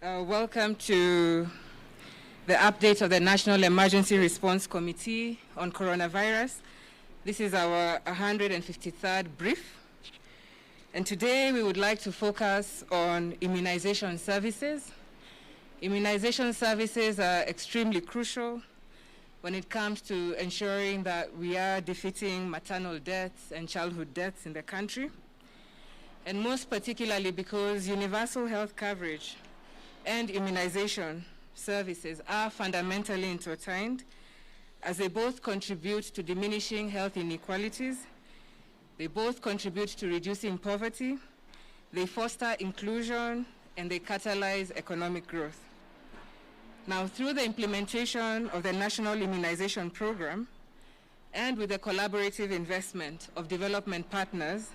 Welcome to the update of the National Emergency Response Committee on Coronavirus. This is our 153rd brief. And today we would like to focus on immunization services. Immunization services are extremely crucial when it comes to ensuring that we are defeating maternal deaths and childhood deaths in the country. And most particularly because universal health coverage and immunization services are fundamentally intertwined, as they both contribute to diminishing health inequalities, they both contribute to reducing poverty, they foster inclusion, and they catalyze economic growth. Now, through the implementation of the National Immunization Program and with the collaborative investment of development partners,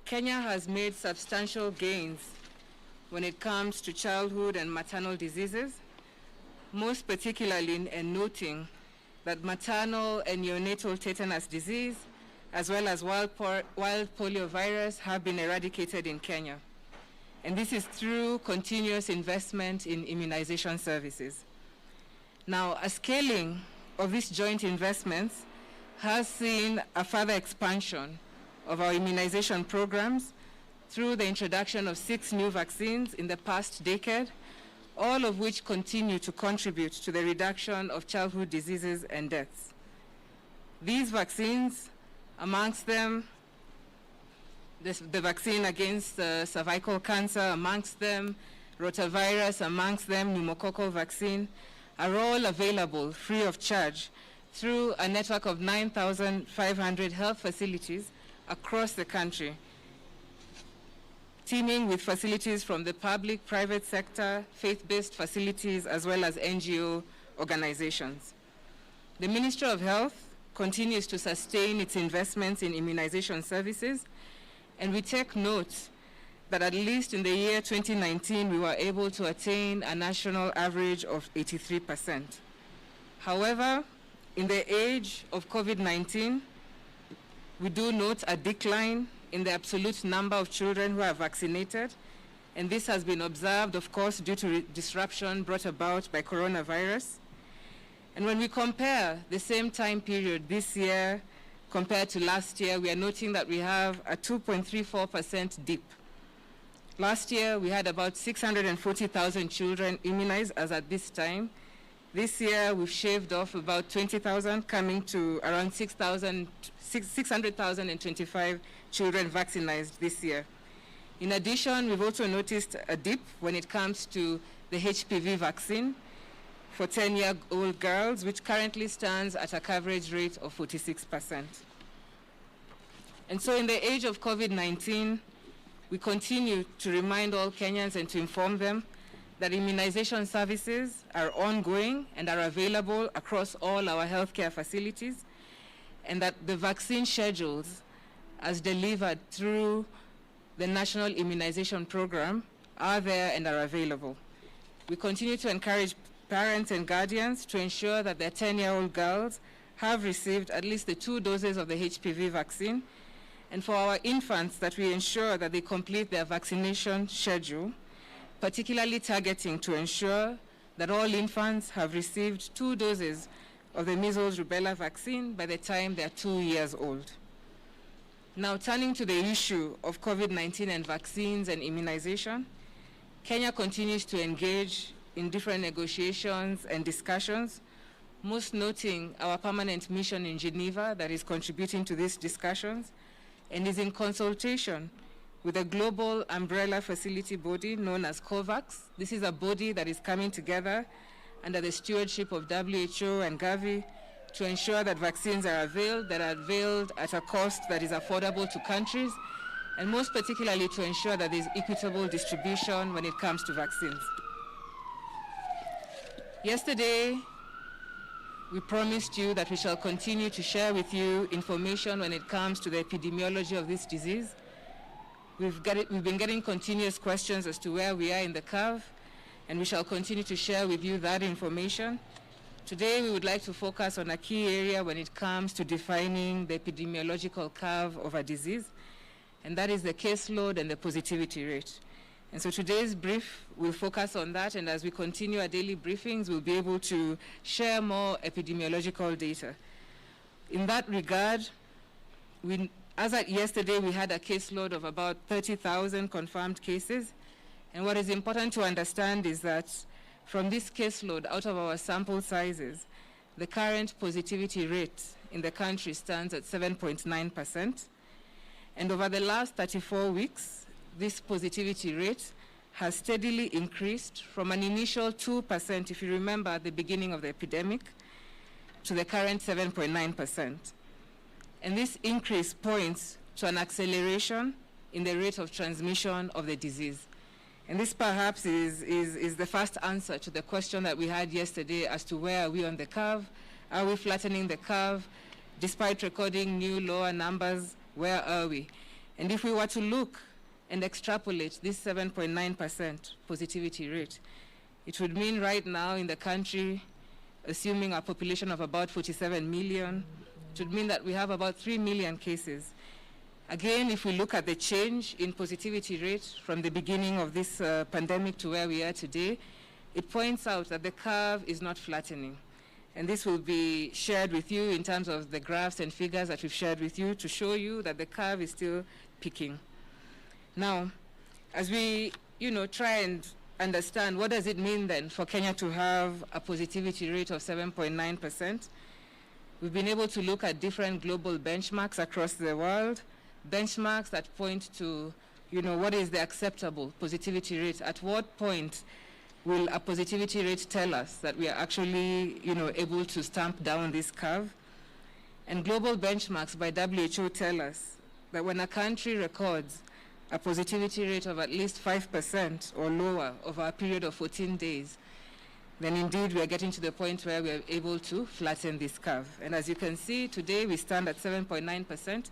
Kenya has made substantial gains when it comes to childhood and maternal diseases, most particularly in noting that maternal and neonatal tetanus disease, as well as wild polio virus, have been eradicated in Kenya. And this is through continuous investment in immunization services. Now, a scaling of these joint investments has seen a further expansion of our immunization programs through the introduction of 6 new vaccines in the past decade, all of which continue to contribute to the reduction of childhood diseases and deaths. These vaccines, amongst them, the vaccine against cervical cancer, amongst them, rotavirus, amongst them, pneumococcal vaccine, are all available free of charge through a network of 9,500 health facilities across the country, teaming with facilities from the public, private sector, faith-based facilities, as well as NGO organizations. The Ministry of Health continues to sustain its investments in immunization services, and we take note that at least in the year 2019, we were able to attain a national average of 83%. However, in the age of COVID-19, we do note a decline in the absolute number of children who are vaccinated, and this has been observed, of course, due to disruption brought about by coronavirus. And when we compare the same time period this year compared to last year, we are noting that we have a 2.34% dip. Last year, we had about 640,000 children immunized as at this time. This year, we've shaved off about 20,000, coming to around 600,025 children vaccinated this year. In addition, we've also noticed a dip when it comes to the HPV vaccine for 10-year-old girls, which currently stands at a coverage rate of 46%. And so in the age of COVID-19, we continue to remind all Kenyans and to inform them that immunization services are ongoing and are available across all our healthcare facilities, and that the vaccine schedules as delivered through the National Immunization Program are there and are available. We continue to encourage parents and guardians to ensure that their 10-year-old girls have received at least the 2 doses of the HPV vaccine, and for our infants that we ensure that they complete their vaccination schedule, particularly targeting to ensure that all infants have received 2 doses of the measles rubella vaccine by the time they're 2 years old. Now, turning to the issue of COVID-19 and vaccines and immunization, Kenya continues to engage in different negotiations and discussions, most noting our permanent mission in Geneva that is contributing to these discussions and is in consultation with a global umbrella facility body known as COVAX. This is a body that is coming together under the stewardship of WHO and Gavi to ensure that vaccines are availed at a cost that is affordable to countries, and most particularly to ensure that there's equitable distribution when it comes to vaccines. Yesterday, we promised you that we shall continue to share with you information when it comes to the epidemiology of this disease. We've been getting continuous questions as to where we are in the curve, and we shall continue to share with you that information. Today, we would like to focus on a key area when it comes to defining the epidemiological curve of a disease, and that is the caseload and the positivity rate. And so today's brief will focus on that, and as we continue our daily briefings, we'll be able to share more epidemiological data. In that regard, as at yesterday, we had a caseload of about 30,000 confirmed cases. And what is important to understand is that from this caseload, out of our sample sizes, the current positivity rate in the country stands at 7.9%. And over the last 34 weeks, this positivity rate has steadily increased from an initial 2%, if you remember, at the beginning of the epidemic, to the current 7.9%. And this increase points to an acceleration in the rate of transmission of the disease. And this perhaps is the first answer to the question that we had yesterday as to where are we on the curve? Are we flattening the curve? Despite recording new lower numbers, where are we? And if we were to look and extrapolate this 7.9% positivity rate, it would mean right now in the country, assuming a population of about 47 million, it would mean that we have about 3 million cases. Again, if we look at the change in positivity rate from the beginning of this pandemic to where we are today, it points out that the curve is not flattening. And this will be shared with you in terms of the graphs and figures that we've shared with you to show you that the curve is still peaking. Now, as we try and understand what does it mean then for Kenya to have a positivity rate of 7.9%, we've been able to look at different global benchmarks across the world, benchmarks that point to what is the acceptable positivity rate. At what point will a positivity rate tell us that we are actually able to stamp down this curve? And global benchmarks by WHO tell us that when a country records a positivity rate of at least 5% or lower over a period of 14 days, then indeed we are getting to the point where we are able to flatten this curve. And as you can see, today we stand at 7.9%,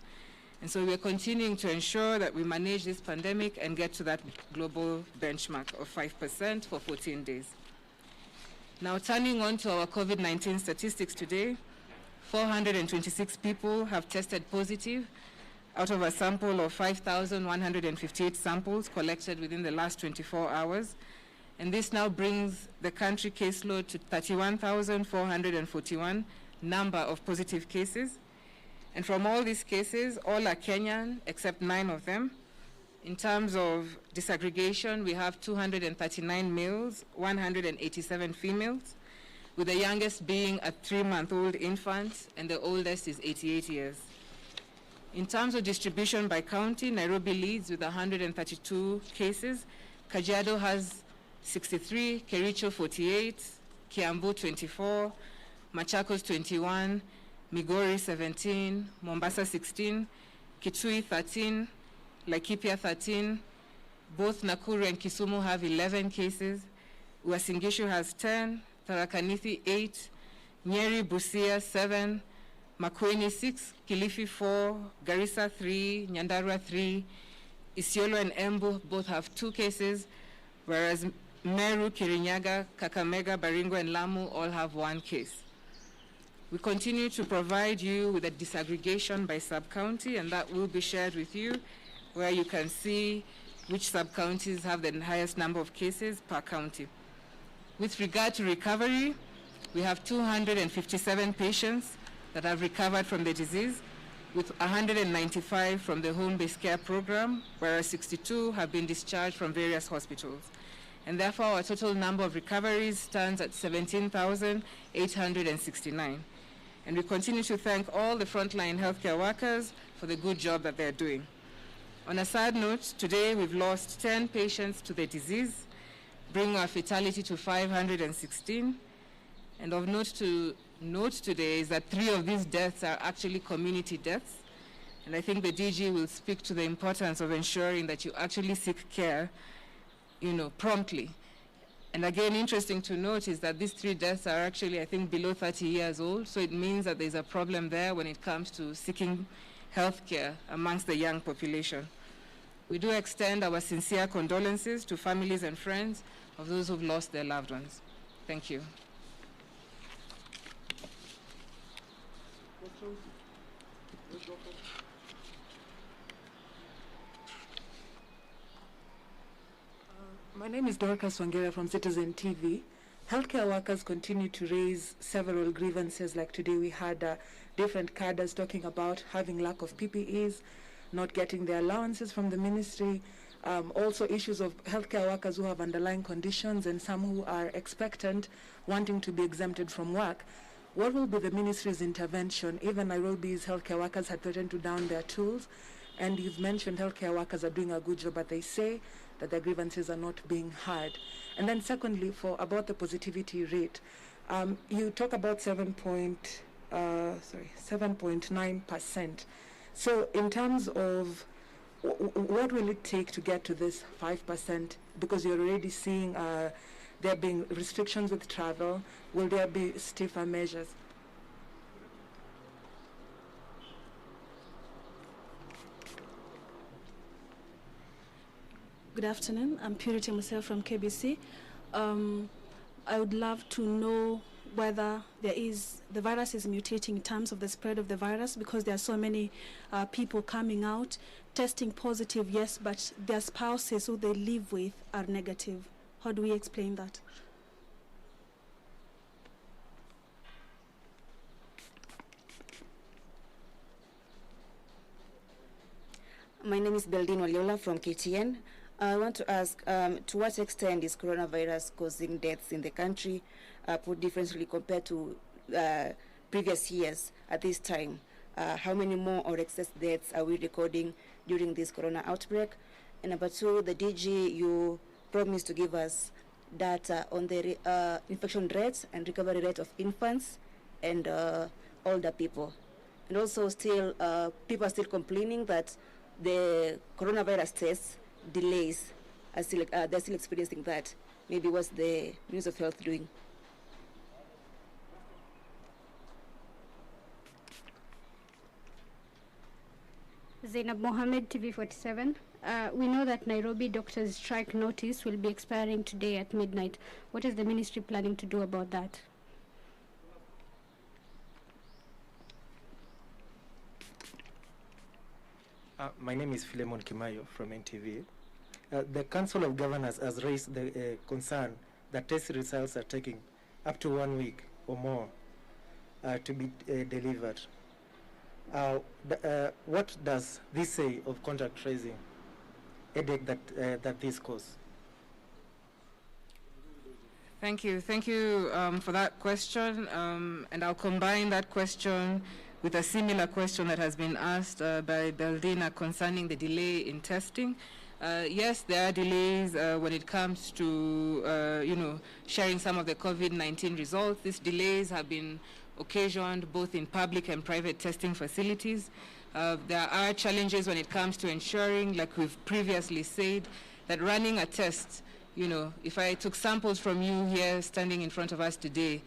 and so we are continuing to ensure that we manage this pandemic and get to that global benchmark of 5% for 14 days. Now, turning on to our COVID-19 statistics today, 426 people have tested positive out of a sample of 5,158 samples collected within the last 24 hours. And this now brings the country caseload to 31,441 number of positive cases. And from all these cases, all are Kenyan, except 9 of them. In terms of disaggregation, we have 239 males, 187 females, with the youngest being a 3-month-old infant, and the oldest is 88 years. In terms of distribution by county, Nairobi leads with 132 cases. Kajiado has 63, Kericho 48, Kiambu 24, Machakos 21, Migori 17, Mombasa 16, Kitui 13, Laikipia 13. Both Nakuru and Kisumu have 11 cases. Uasin Gishu has 10, Tharaka Nithi 8, Nyeri, Busia 7, Makueni 6, Kilifi 4, Garissa 3, Nyandarua 3, Isiolo and Embu both have 2 cases, whereas Meru, Kirinyaga, Kakamega, Baringo, and Lamu all have 1 case. We continue to provide you with a disaggregation by sub-county, and that will be shared with you, where you can see which sub-counties have the highest number of cases per county. With regard to recovery, we have 257 patients that have recovered from the disease, with 195 from the home-based care program, whereas 62 have been discharged from various hospitals. And therefore, our total number of recoveries stands at 17,869. And we continue to thank all the frontline healthcare workers for the good job that they're doing. On a sad note, today we've lost 10 patients to the disease, bringing our fatality to 516. And of note today is that 3 of these deaths are actually community deaths. And I think the DG will speak to the importance of ensuring that you actually seek care, promptly. And again, interesting to note is that these 3 deaths are actually, I think, below 30 years old. So it means that there's a problem there when it comes to seeking health care amongst the young population. We do extend our sincere condolences to families and friends of those who've lost their loved ones. Thank you. My name is Dorcas Wangera from Citizen TV. Healthcare workers continue to raise several grievances. Like today we had different cadres talking about having lack of PPEs, not getting their allowances from the ministry, also issues of healthcare workers who have underlying conditions and some who are expectant, wanting to be exempted from work. What will be the ministry's intervention? Even Nairobi's healthcare workers had threatened to down their tools, and you've mentioned healthcare workers are doing a good job, but they say that their grievances are not being heard. And then secondly, about the positivity rate, you talk about 7.9%. So in terms of what will it take to get to this 5%? Because you're already seeing there being restrictions with travel. Will there be stiffer measures? Good afternoon. I'm Purity Musel from KBC. I would love to know whether the virus is mutating in terms of the spread of the virus, because there are so many people coming out, testing positive, yes, but their spouses who they live with are negative. How do we explain that? My name is Beldine Waliola from KTN. I want to ask, to what extent is coronavirus causing deaths in the country, put differently compared to previous years at this time? How many more or excess deaths are we recording during this corona outbreak? And number two, the DG, you promised to give us data on the infection rates and recovery rate of infants and older people. And also still, people are still complaining that the coronavirus tests delays are still, they're still experiencing that. Maybe what's the Ministry of Health doing? Zainab Mohammed, TV47. We know that Nairobi doctors' strike notice will be expiring today at midnight. What is the ministry planning to do about that? My name is Philemon Kimayo from NTV. The Council of Governors has raised the concern that test results are taking up to 1 week or more to be delivered. What does this say of contact tracing, headache that this causes? Thank you for that question, and I'll combine that question with a similar question that has been asked by Beldina concerning the delay in testing. Yes, there are delays when it comes to, sharing some of the COVID-19 results. These delays have been occasioned both in public and private testing facilities. There are challenges when it comes to ensuring, like we've previously said, that running a test, if I took samples from you here standing in front of us today,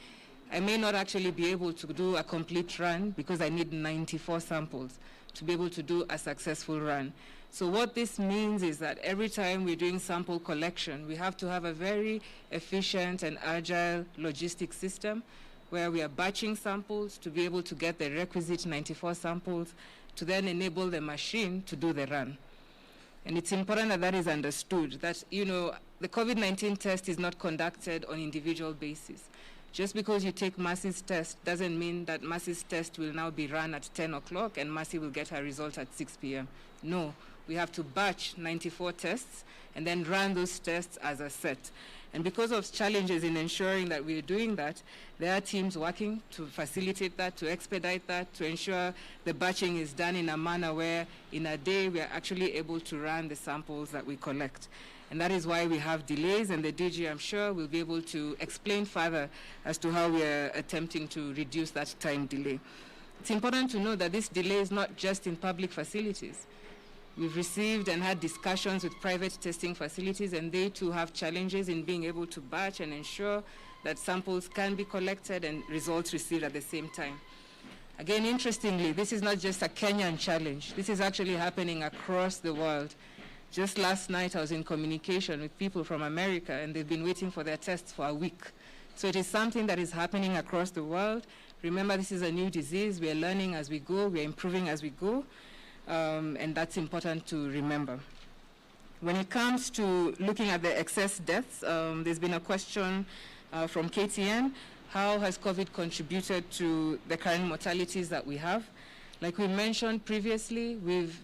I may not actually be able to do a complete run because I need 94 samples to be able to do a successful run. So what this means is that every time we're doing sample collection, we have to have a very efficient and agile logistic system where we are batching samples to be able to get the requisite 94 samples to then enable the machine to do the run. And it's important that that is understood, that, the COVID-19 test is not conducted on individual basis. Just because you take Mercy's test doesn't mean that Mercy's test will now be run at 10 o'clock and Mercy will get her result at 6 p.m. No, we have to batch 94 tests and then run those tests as a set. And because of challenges in ensuring that we're doing that, there are teams working to facilitate that, to expedite that, to ensure the batching is done in a manner where in a day we are actually able to run the samples that we collect. And that is why we have delays, and the DG, I'm sure, will be able to explain further as to how we are attempting to reduce that time delay. It's important to know that this delay is not just in public facilities. We've received and had discussions with private testing facilities, and they too have challenges in being able to batch and ensure that samples can be collected and results received at the same time. Again, interestingly, this is not just a Kenyan challenge. This is actually happening across the world. Just last night, I was in communication with people from America, and they've been waiting for their tests for a week. So it is something that is happening across the world. Remember, this is a new disease. We are learning as we go. We are improving as we go. And that's important to remember. When it comes to looking at the excess deaths, there's been a question from KTN. How has COVID contributed to the current mortalities that we have? Like we mentioned previously, we've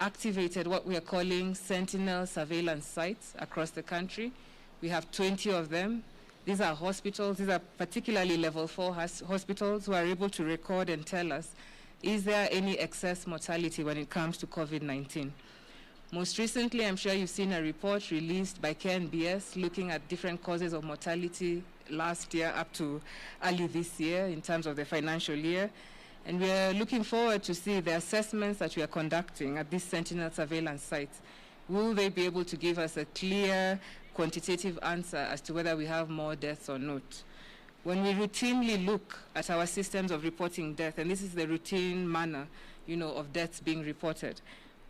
activated what we are calling sentinel surveillance sites across the country. We have 20 of them. These are hospitals. These are particularly level 4 hospitals who are able to record and tell us, is there any excess mortality when it comes to COVID-19? Most recently, I'm sure you've seen a report released by KNBS looking at different causes of mortality last year up to early this year in terms of the financial year. And we are looking forward to see the assessments that we are conducting at these sentinel surveillance sites. Will they be able to give us a clear quantitative answer as to whether we have more deaths or not? When we routinely look at our systems of reporting death, and this is the routine manner, of deaths being reported,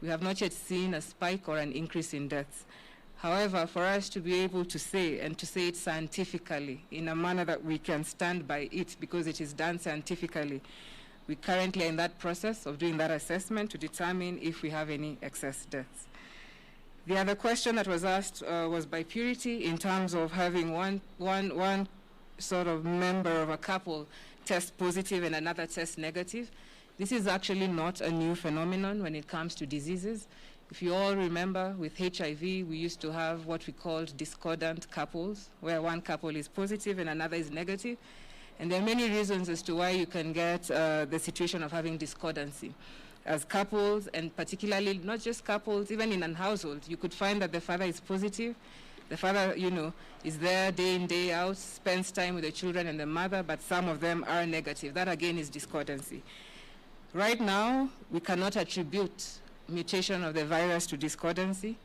we have not yet seen a spike or an increase in deaths. However, for us to be able to say, and to say it scientifically, in a manner that we can stand by it because it is done scientifically, we currently are in that process of doing that assessment to determine if we have any excess deaths. The other question that was asked was by Purity in terms of having one sort of member of a couple test positive and another test negative. This is actually not a new phenomenon when it comes to diseases. If you all remember, with HIV, we used to have what we called discordant couples, where one couple is positive and another is negative. And there are many reasons as to why you can get the situation of having discordancy. As couples, and particularly not just couples, even in a household, you could find that the father is positive. The father, is there day in, day out, spends time with the children and the mother, but some of them are negative. That again is discordancy. Right now, we cannot attribute mutation of the virus to discordancy.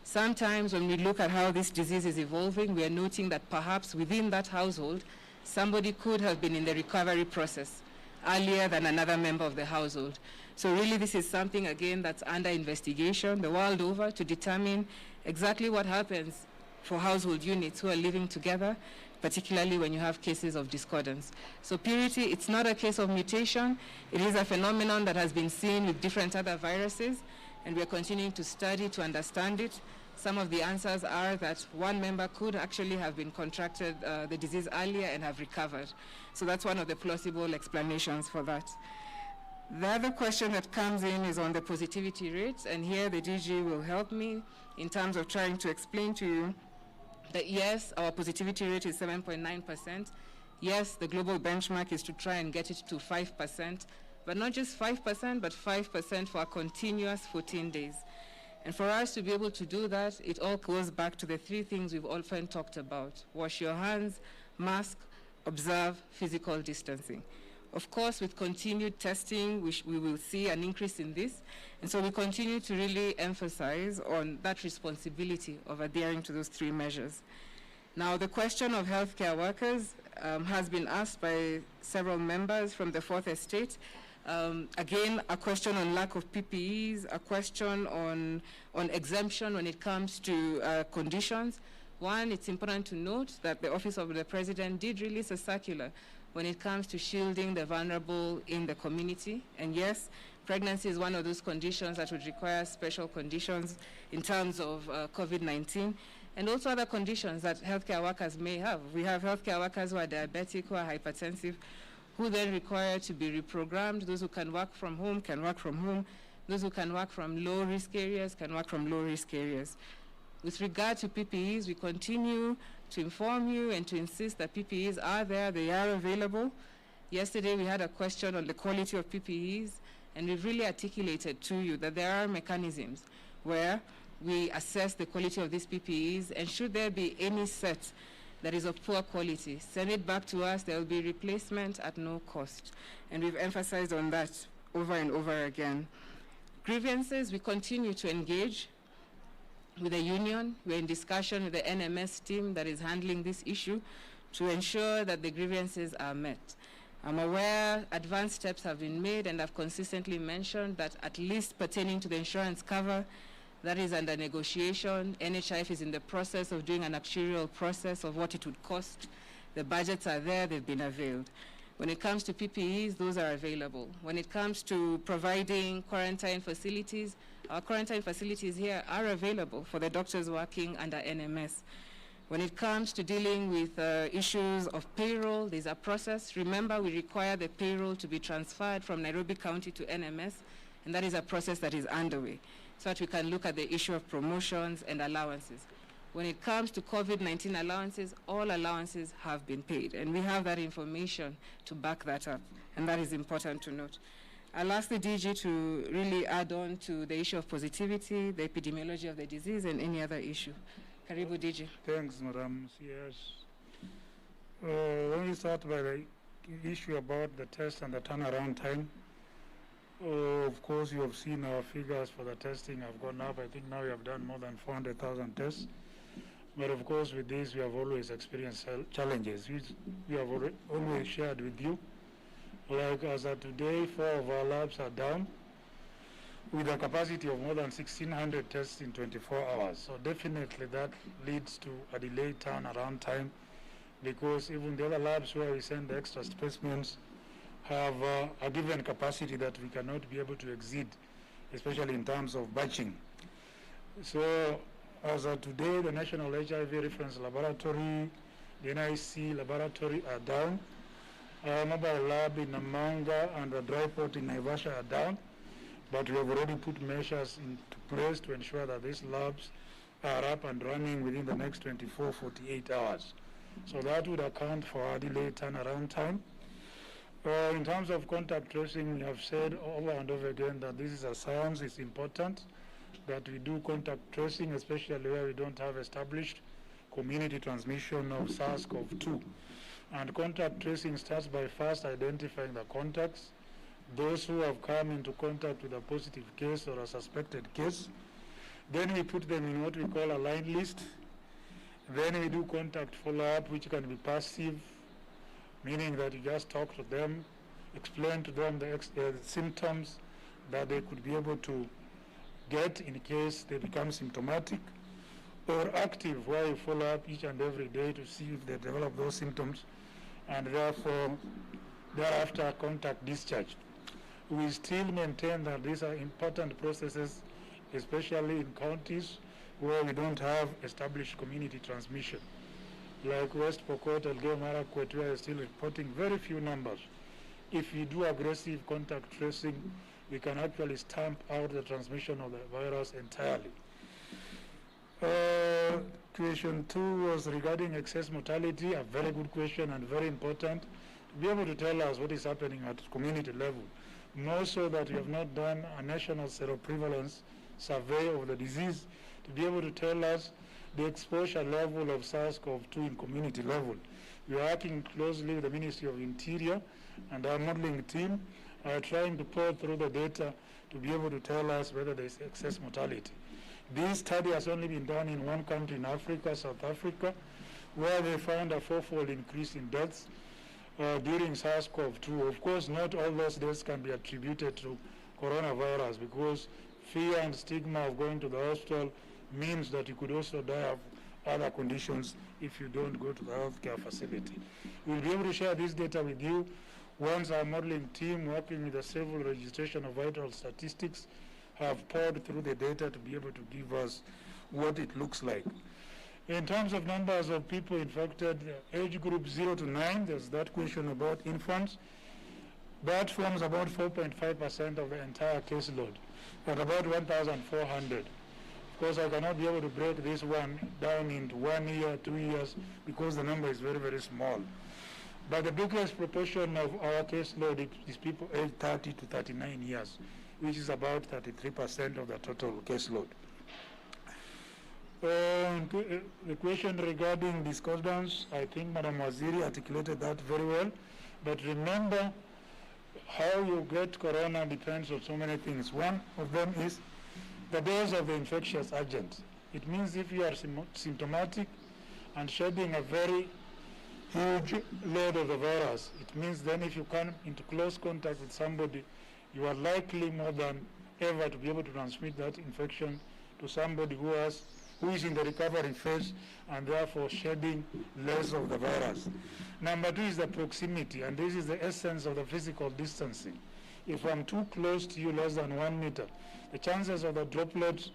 Sometimes when we look at how this disease is evolving, we are noting that perhaps within that household, somebody could have been in the recovery process earlier than another member of the household. So really this is something, again, that's under investigation the world over to determine exactly what happens for household units who are living together, particularly when you have cases of discordance. So Purity, it's not a case of mutation. It is a phenomenon that has been seen with different other viruses, and we are continuing to study to understand it. Some of the answers are that one member could actually have been contracted the disease earlier and have recovered. So that's one of the plausible explanations for that. The other question that comes in is on the positivity rates, and here the DG will help me in terms of trying to explain to you that yes, our positivity rate is 7.9%. Yes, the global benchmark is to try and get it to 5%, but not just 5%, but 5% for a continuous 14 days. And for us to be able to do that, it all goes back to the three things we've often talked about: wash your hands, mask, observe physical distancing. Of course, with continued testing, we will see an increase in this. And so we continue to really emphasize on that responsibility of adhering to those three measures. Now, the question of healthcare workers has been asked by several members from the Fourth Estate. Again, a question on lack of PPEs, a question on exemption when it comes to conditions. One, it's important to note that the Office of the President did release a circular when it comes to shielding the vulnerable in the community. And yes, pregnancy is one of those conditions that would require special conditions in terms of COVID-19, and also other conditions that healthcare workers may have. We have healthcare workers who are diabetic, who are hypertensive, who then require to be reprogrammed. Those who can work from home can work from home. Those who can work from low-risk areas can work from low-risk areas. With regard to PPEs, we continue to inform you and to insist that PPEs are there, they are available. Yesterday we had a question on the quality of PPEs, and we've really articulated to you that there are mechanisms where we assess the quality of these PPEs, and should there be any set that is of poor quality, send it back to us. There will be replacement at no cost. And we've emphasized on that over and over again. Grievances, we continue to engage with the union. We're in discussion with the NMS team that is handling this issue to ensure that the grievances are met. I'm aware advanced steps have been made, and I've consistently mentioned that at least pertaining to the insurance cover, that is under negotiation. NHIF is in the process of doing an actuarial process of what it would cost. The budgets are there, they've been availed. When it comes to PPEs, those are available. When it comes to providing quarantine facilities, Our quarantine facilities here are available for the doctors working under NMS. When it comes to dealing with issues of payroll, there's a process. Remember, we require the payroll to be transferred from Nairobi County to NMS, and that is a process that is underway, so that we can look at the issue of promotions and allowances. When it comes to COVID-19 allowances, all allowances have been paid, and we have that information to back that up, and that is important to note. I'll ask the DG to really add on to the issue of positivity, the epidemiology of the disease, and any other issue. Karibu, DG. Thanks, Madam. Yes. Let me start by the issue about the test and the turnaround time. Of course, you have seen our figures for the testing have gone up. I think now we have done more than 400,000 tests. But of course, with this, we have always experienced challenges, which we have always shared with you. Like as of today, 4 of our labs are down, with a capacity of more than 1,600 tests in 24 hours. So definitely that leads to a delayed turnaround time, because even the other labs where we send the extra specimens have a given capacity that we cannot be able to exceed, especially in terms of batching. So as of today, the National HIV Reference Laboratory, the NIC laboratory are down. Our mobile lab in Namanga and the dry port in Naivasha are down. But we have already put measures into place to ensure that these labs are up and running within the next 24, 48 hours. So that would account for our delayed turnaround time. In terms of contact tracing, we have said over and over again that this is a science. It's important that we do contact tracing, especially where we don't have established community transmission of SARS-CoV-2. And contact tracing starts by first identifying the contacts, those who have come into contact with a positive case or a suspected case. Then we put them in what we call a line list. Then we do contact follow-up, which can be passive, meaning that you just talk to them, explain to them the symptoms that they could be able to get in case they become symptomatic, or active, where you follow up each and every day to see if they develop those symptoms, and therefore thereafter contact discharge. We still maintain that these are important processes, especially in counties where we don't have established community transmission. Like West Pokot, Elgeyo Marakwet, we are still reporting very few numbers. If we do aggressive contact tracing, we can actually stamp out the transmission of the virus entirely. Question 2 was regarding excess mortality, a very good question and very important. To be able to tell us what is happening at community level. More so that we have not done a national seroprevalence survey of the disease to be able to tell us the exposure level of SARS-CoV-2 in community level. We are working closely with the Ministry of Interior and our modeling team are trying to pour through the data to be able to tell us whether there is excess mortality. This study has only been done in one country in Africa, South Africa, where they found a 4-fold increase in deaths during SARS-CoV-2. Of course, not all those deaths can be attributed to coronavirus, because fear and stigma of going to the hospital means that you could also die of other conditions if you don't go to the healthcare facility. We'll be able to share this data with you once our modeling team working with the Civil Registration of Vital Statistics have poured through the data to be able to give us what it looks like. In terms of numbers of people infected, age group 0 to 9, there's that question about infants. That forms about 4.5% of the entire caseload, at about 1,400. Of course, I cannot be able to break this one down into 1 year, 2 years, because the number is very, very small. But the biggest proportion of our caseload is people aged 30 to 39 years, which is about 33% of the total caseload. The question regarding discordance, I think Madam Waziri articulated that very well. But remember, how you get corona depends on so many things. One of them is the dose of the infectious agent. It means if you are symptomatic and shedding a very huge load of the virus, it means then if you come into close contact with somebody, you are likely more than ever to be able to transmit that infection to somebody who is in the recovery phase and therefore shedding less of the virus. Number 2 is the proximity, and this is the essence of the physical distancing. If I'm too close to you, less than 1 meter, the chances of the droplets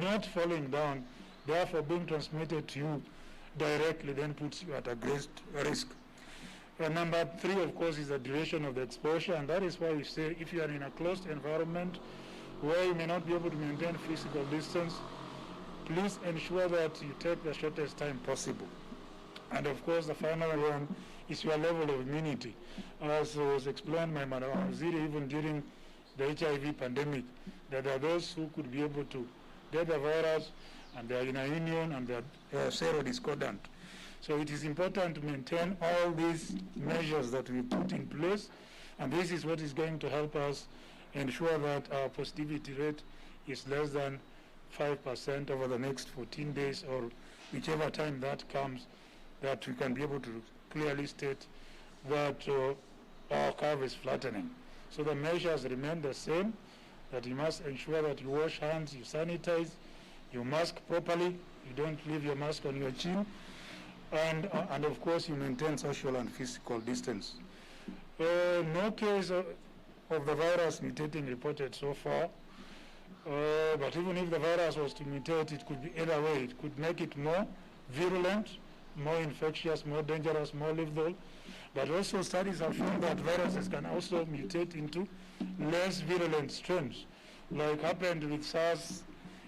not falling down, therefore being transmitted to you directly, then puts you at a great risk. Number 3, of course, is the duration of the exposure, and that is why we say if you are in a closed environment where you may not be able to maintain physical distance, please ensure that you take the shortest time possible. And of course, the final one is your level of immunity. As was explained by Madam Waziri, even during the HIV pandemic, that there are those who could be able to get the virus and they are in a union and they are serodiscordant. So it is important to maintain all these measures that we put in place, and this is what is going to help us ensure that our positivity rate is less than 5% over the next 14 days or whichever time that comes, that we can be able to clearly state that our curve is flattening. So the measures remain the same, that you must ensure that you wash hands, you sanitize, you mask properly, you don't leave your mask on your chin, and of course you maintain social and physical distance. No case of the virus mutating reported so far, but even if the virus was to mutate, it could be either way. It could make it more virulent, more infectious, more dangerous, more lethal, but also studies have shown that viruses can also mutate into less virulent strains, like happened with SARS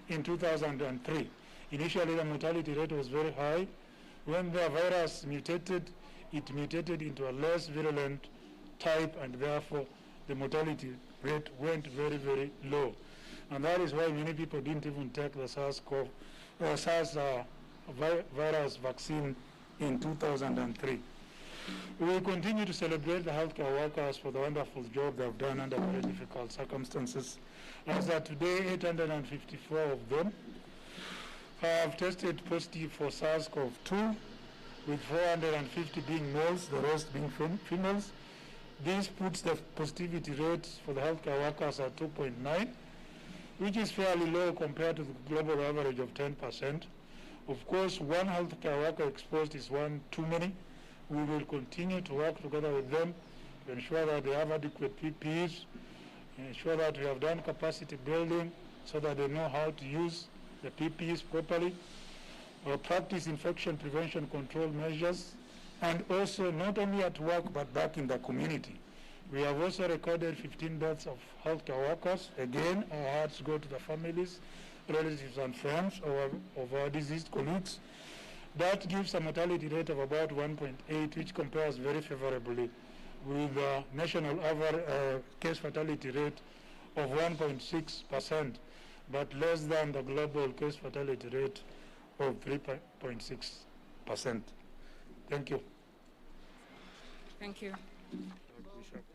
in 2003. Initially, the mortality rate was very high. When the virus mutated, it mutated into a less virulent type, and therefore the mortality rate went very, very low. And that is why many people didn't even take the SARS virus vaccine in 2003. We continue to celebrate the healthcare workers for the wonderful job they have done under very difficult circumstances. As of today, 854 of them have tested positive for SARS-CoV-2, with 450 being males, the rest being females. This puts the positivity rate for the healthcare workers at 2.9, which is fairly low compared to the global average of 10%. Of course, one healthcare worker exposed is one too many. We will continue to work together with them to ensure that they have adequate PPEs, ensure that we have done capacity building so that they know how to use the PPEs properly, practice infection prevention control measures, and also not only at work but back in the community. We have also recorded 15 deaths of healthcare workers. Again, our hearts go to the families, relatives and friends of our deceased colleagues. That gives a mortality rate of about 1.8, which compares very favorably with the national average case fatality rate of 1.6%, but less than the global case fatality rate of 3.6%. Thank you. Thank you. Bishop.